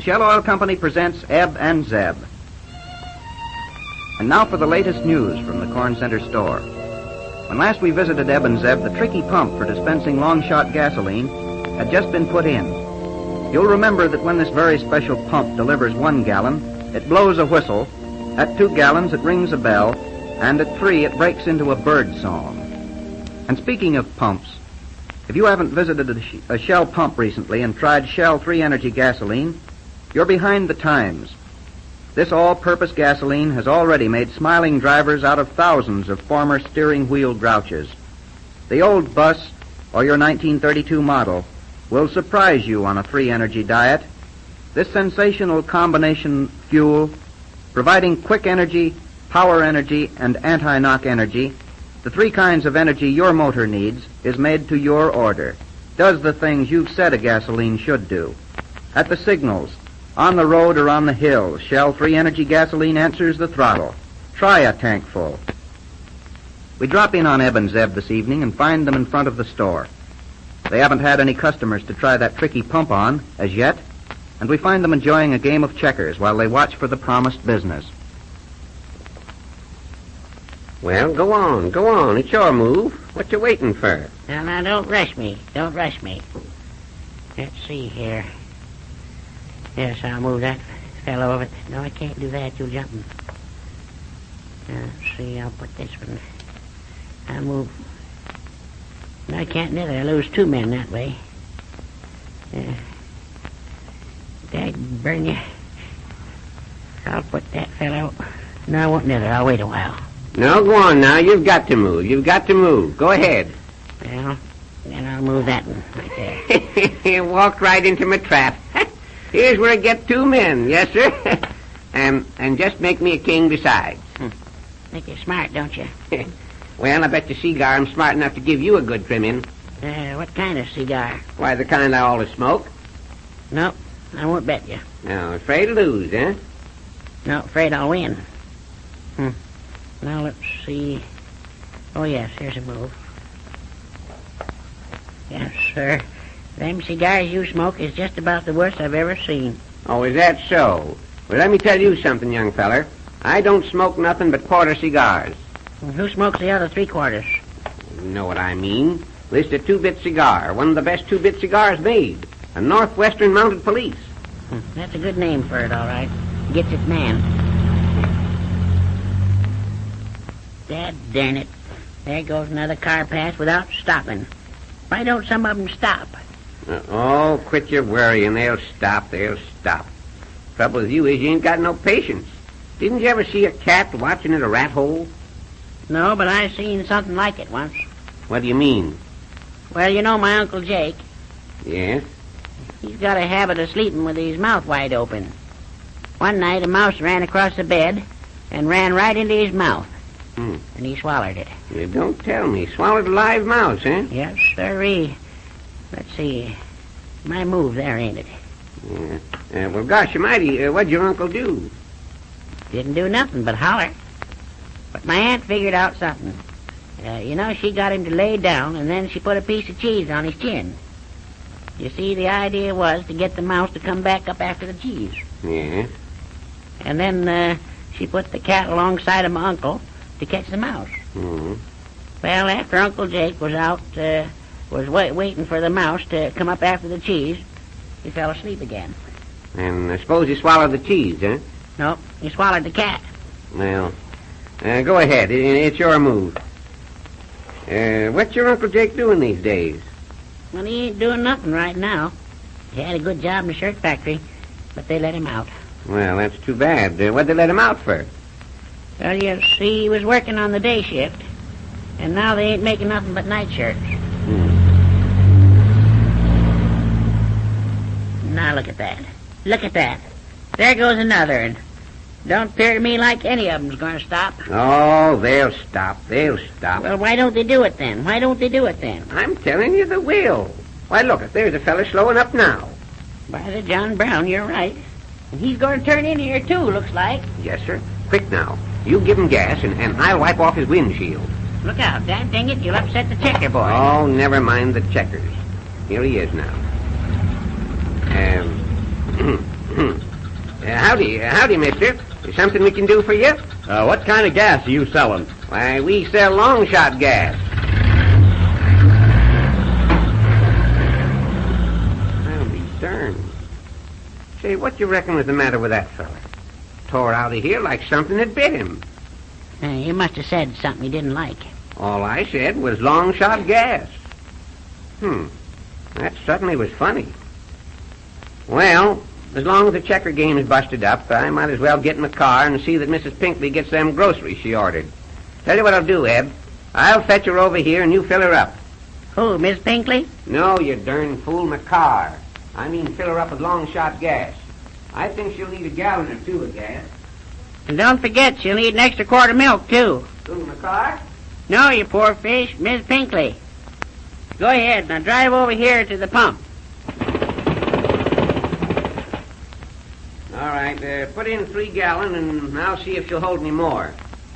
Shell Oil Company presents Eb and Zeb. And now for the latest news from the Corn Center store. When last we visited Eb and Zeb, the tricky pump for dispensing long-shot gasoline had just been put in. You'll remember that when this very special pump delivers 1 gallon, it blows a whistle. At 2 gallons, it rings a bell. And at 3, it breaks into a bird song. And speaking of pumps, if you haven't visited a Shell pump recently and tried Shell 3 Energy gasoline, you're behind the times. This all-purpose gasoline has already made smiling drivers out of thousands of former steering wheel grouches. The old bus or your 1932 model will surprise you on a 3 Energy diet. This sensational combination fuel, providing quick energy, power energy, and anti-knock energy, the 3 kinds of energy your motor needs, is made to your order. Does the things you've said a gasoline should do. At the signals, on the road or on the hill, Shell 3 Energy gasoline answers the throttle. Try a tank full. We drop in on Eb and Zeb this evening and find them in front of the store. They haven't had any customers to try that tricky pump on as yet, and we find them enjoying a game of checkers while they watch for the promised business. Well, go on. It's your move. What you waiting for? Now, don't rush me. Let's see here. Yes, I'll move that fellow over. No, I can't do that. You'll jump him. Let's see, I'll put this one. I'll move. No, I can't neither. I lose 2 men that way. Dag burn you. I'll put that fellow. No, I won't neither. I'll wait a while. No, go on now. You've got to move. Go ahead. Well, then I'll move that one right there. You walked right into my trap. Here's where I get 2 men. Yes, sir. And just make me a king besides. Think you're smart, don't you? Well, I bet you cigar I'm smart enough to give you a good trim in. What kind of cigar? Why, the kind I always smoke. Nope, I won't bet you. No, afraid to lose, eh? No, afraid I'll win. Now, let's see. Oh, yes, here's a move. Yes, sir. Them cigars you smoke is just about the worst I've ever seen. Oh, is that so? Well, let me tell you something, young feller. I don't smoke nothing but quarter cigars. And who smokes the other 3/4? You know what I mean. This is a 2-bit cigar, one of the best 2-bit cigars made. A Northwestern Mounted Police. That's a good name for it, all right. Gets its man. Dad darn it. There goes another car past without stopping. Why don't some of them stop? Oh, quit your worrying. They'll stop. Trouble with you is you ain't got no patience. Didn't you ever see a cat watching at a rat hole? No, but I seen something like it once. What do you mean? Well, you know my Uncle Jake. Yes? He's got a habit of sleeping with his mouth wide open. One night a mouse ran across the bed and ran right into his mouth. And he swallowed it. You don't tell me. Swallowed a live mouse, eh? Yes, sirree. Let's see. My move there, ain't it? Yeah. Well, gosh almighty, what'd your uncle do? Didn't do nothing but holler. But my aunt figured out something. She got him to lay down, and then she put a piece of cheese on his chin. You see, the idea was to get the mouse to come back up after the cheese. Yeah. And then she put the cat alongside of my uncle to catch the mouse. Mm-hmm. Well, after Uncle Jake was out, waiting for the mouse to come up after the cheese, he fell asleep again. And I suppose he swallowed the cheese, eh? Nope, he swallowed the cat. Well, go ahead. It's your move. What's your Uncle Jake doing these days? Well, he ain't doing nothing right now. He had a good job in the shirt factory, but they let him out. Well, that's too bad. What'd they let him out for? Well, you see, he was working on the day shift, and now they ain't making nothing but night shirts. Now look at that. Look at that. There goes another, and don't appear to me like any of them's going to stop. Oh, they'll stop. Well, why don't they do it then? I'm telling you they will. Why, look, there's a fella slowing up now. By the John Brown, you're right. And he's going to turn in here, too, looks like. Yes, sir. Quick now. You give him gas, and I'll wipe off his windshield. Look out, dang it, you'll upset the checker boy. Oh, never mind the checkers. Here he is now. Howdy, mister. Is something we can do for you? What kind of gas are you selling? Why, we sell long shot gas. I'll be darned. Say, what you reckon was the matter with that fella? Tore out of here like something had bit him. You must have said something you didn't like. All I said was long shot gas. That certainly was funny. Well, as long as the checker game is busted up, I might as well get in the car and see that Mrs. Pinkley gets them groceries she ordered. Tell you what I'll do, Eb. I'll fetch her over here and you fill her up. Who, Miss Pinkley? No, you darn fool, my car. I mean fill her up with long shot gas. I think she'll need a gallon or two of gas. And don't forget, she'll need an extra quart of milk, too. Who, my car? No, you poor fish, Miss Pinkley. Go ahead, now drive over here to the pump. All right, put in 3 gallon and I'll see if she'll hold any more.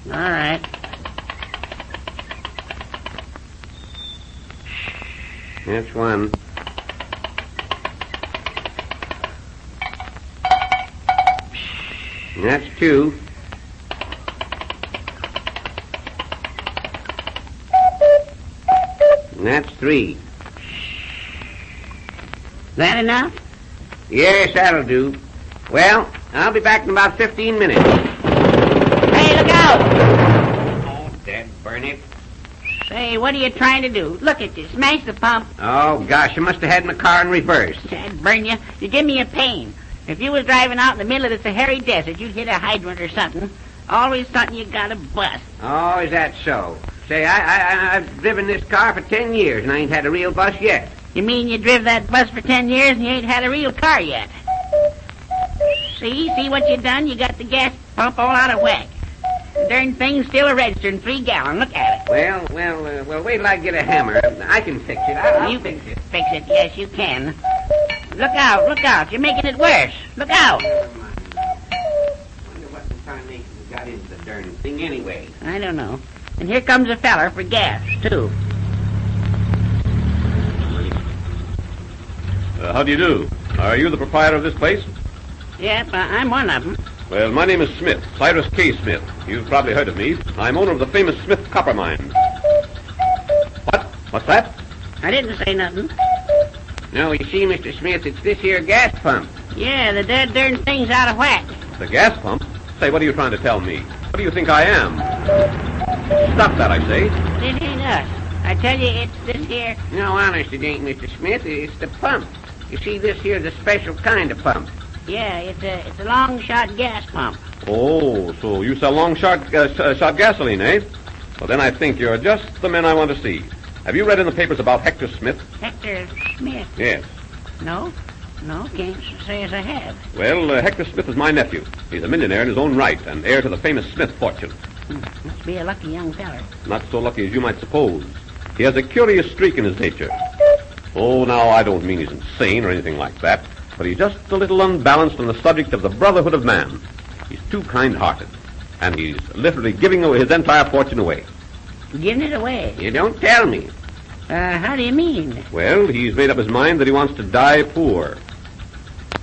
All right. That's 1. That's 2. And that's 3. That enough? Yes, that'll do. Well, I'll be back in about 15 minutes. Hey, look out! Oh, dead burn it. Say, what are you trying to do? Look at you, smash the pump. Oh, gosh, you must have had my car in reverse. Dad, burn you. You give me a pain. If you was driving out in the middle of the Sahara Desert, you'd hit a hydrant or something. Always something you gotta bust. Oh, is that so? Say, I've driven this car for 10 years and I ain't had a real bus yet. You mean you driv that bus for 10 years and you ain't had a real car yet? See what you done? You got the gas pump all out of whack. The darn thing's still a registering 3 gallon. Look at it. Well, wait till I get a hammer. I can fix it. I'll fix it. Fix it, yes, you can. Look out. You're making it worse. Look out. Wonder what the tarnation got into the darn thing anyway. I don't know. And here comes a feller for gas, too. How do you do? Are you the proprietor of this place? Yep, I'm one of them. Well, my name is Smith, Cyrus K. Smith. You've probably heard of me. I'm owner of the famous Smith copper mine. What? What's that? I didn't say nothing. No, you see, Mr. Smith, it's this here gas pump. Yeah, the dead darn thing's out of whack. The gas pump? Say, what are you trying to tell me? What do you think I am? Stop that, I say. It ain't us. I tell you, it's this here. No, honest, it ain't, Mr. Smith. It's the pump. You see, this here's a special kind of pump. Yeah, it's a long-shot gas pump. Oh, so you sell long shot gasoline, eh? Well, then I think you're just the man I want to see. Have you read in the papers about Hector Smith? Hector Smith? Yes. No, can't say as I have. Well, Hector Smith is my nephew. He's a millionaire in his own right and heir to the famous Smith fortune. Must be a lucky young feller. Not so lucky as you might suppose. He has a curious streak in his nature. Oh, now, I don't mean he's insane or anything like that, but he's just a little unbalanced on the subject of the brotherhood of man. He's too kind-hearted, and he's literally giving his entire fortune away. Giving it away? You don't tell me. How do you mean? Well, he's made up his mind that he wants to die poor.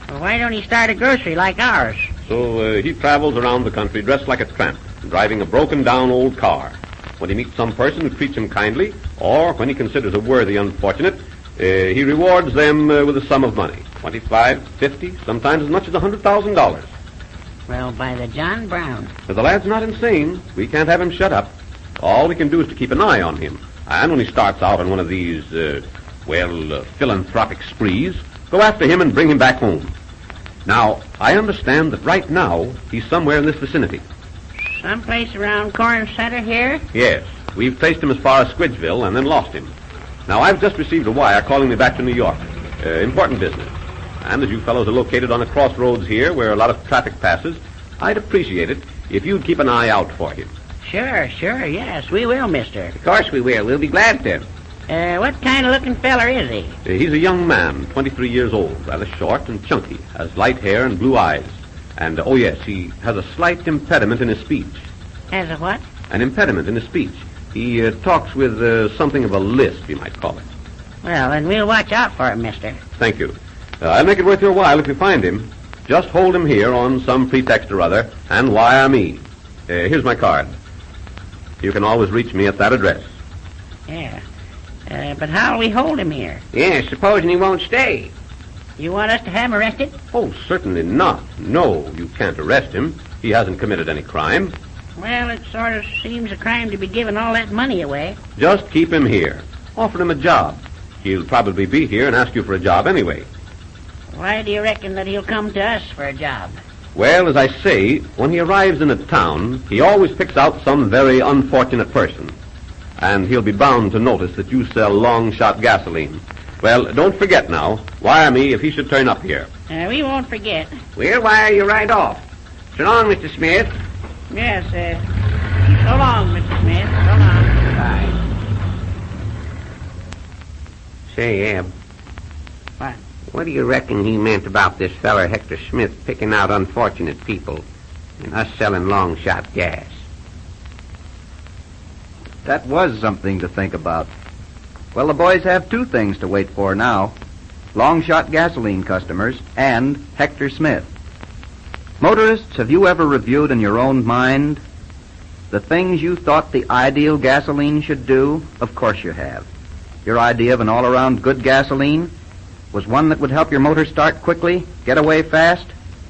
Well, why don't he start a grocery like ours? So he travels around the country dressed like a tramp, driving a broken-down old car. When he meets some person who treats him kindly, or when he considers a worthy unfortunate, he rewards them with a sum of money. 25, 50, sometimes as much as $100,000. Well, by the John Brown. But the lad's not insane. We can't have him shut up. All we can do is to keep an eye on him. And when he starts out on one of these, philanthropic sprees, go after him and bring him back home. Now, I understand that right now he's somewhere in this vicinity. Someplace around Corn Center here? Yes. We've traced him as far as Squidgeville and then lost him. Now, I've just received a wire calling me back to New York. Important business. And as you fellows are located on a crossroads here where a lot of traffic passes, I'd appreciate it if you'd keep an eye out for him. Sure, yes, we will, mister. Of course we will. We'll be glad to. What kind of looking feller is he? He's a young man, 23 years old, rather short and chunky, has light hair and blue eyes. And, oh yes, he has a slight impediment in his speech. Has a what? An impediment in his speech. He talks with something of a lisp, you might call it. Well, then we'll watch out for him, mister. Thank you. I'll make it worth your while if you find him. Just hold him here on some pretext or other and wire me. Here's my card. You can always reach me at that address. Yeah. But how'll we hold him here? Yeah, supposing he won't stay. You want us to have him arrested? Oh, certainly not. No, you can't arrest him. He hasn't committed any crime. Well, it sort of seems a crime to be giving all that money away. Just keep him here. Offer him a job. He'll probably be here and ask you for a job anyway. Why do you reckon that he'll come to us for a job? Well, as I say, when he arrives in a town, he always picks out some very unfortunate person. And he'll be bound to notice that you sell long-shot gasoline. Well, don't forget now. Wire me if he should turn up here. We won't forget. We'll wire you right off. So long, Mr. Smith. Yes, so long, Mr. Smith. So long. Bye. Say, Eb. What? What do you reckon he meant about this feller Hector Smith picking out unfortunate people and us selling long-shot gas? That was something to think about. Well, the boys have two things to wait for now. Long-shot gasoline customers and Hector Smith. Motorists, have you ever reviewed in your own mind the things you thought the ideal gasoline should do? Of course you have. Your idea of an all-around good gasoline was one that would help your motor start quickly, get away fast,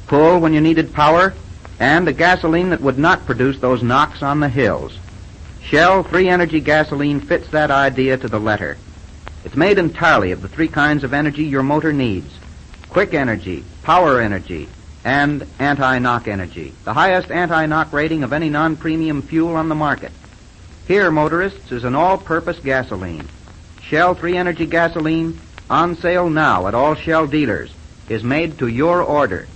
pull when you needed power, and a gasoline that would not produce those knocks on the hills. Shell 3-Energy gasoline fits that idea to the letter. It's made entirely of the three kinds of energy your motor needs: quick energy, power energy, and anti-knock energy, the highest anti-knock rating of any non-premium fuel on the market. Here, motorists, is an all-purpose gasoline. Shell 3-Energy gasoline, on sale now at all Shell dealers, is made to your order.